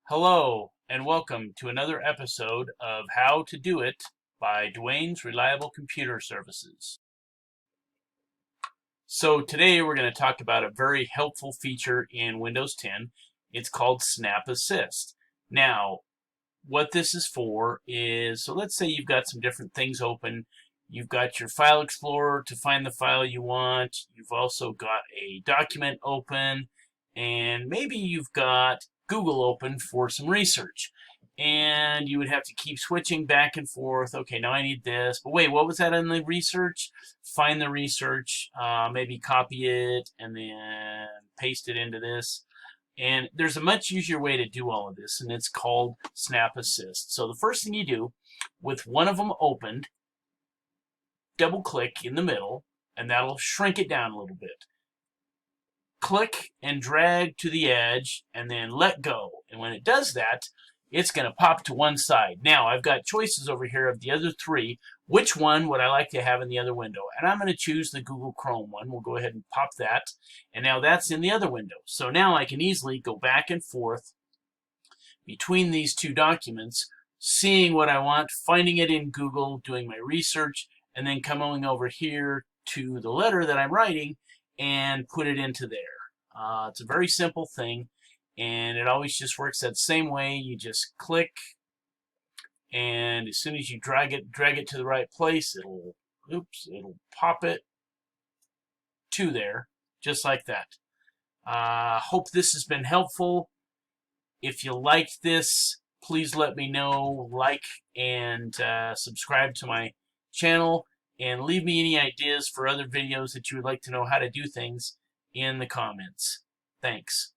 Hello, and welcome to another episode of How to Do It by Duane's Reliable Computer Services. So today we're going to talk about a very helpful feature in Windows 10. It's called Snap Assist. Now, what this is for is, so let's say you've got some different things open. You've got your File Explorer to find the file you want. You've also got a document open, and maybe you've got Google open for some research. And you would have to keep switching back and forth. Okay, now I need this. But wait, what was that in the research? Find the research, maybe copy it, and then paste it into this. And there's a much easier way to do all of this, and it's called Snap Assist. So the first thing you do, with one of them opened, double click in the middle, and that'll shrink it down a little bit. Click and drag to the edge, and then let go. And when it does that, it's going to pop to one side. Now, I've got choices over here of the other three. Which one would I like to have in the other window? And I'm going to choose the Google Chrome one. We'll go ahead and pop that. And now that's in the other window. So now I can easily go back and forth between these two documents, seeing what I want, finding it in Google, doing my research, and then coming over here to the letter that I'm writing and put it into there. It's a very simple thing, and it always just works that same way. You just click, and as soon as you drag it to the right place, it'll pop it to there, just like that. Hope this has been helpful. If you liked this, please let me know. Like and subscribe to my channel, and leave me any ideas for other videos that you would like to know how to do things in the comments. Thanks.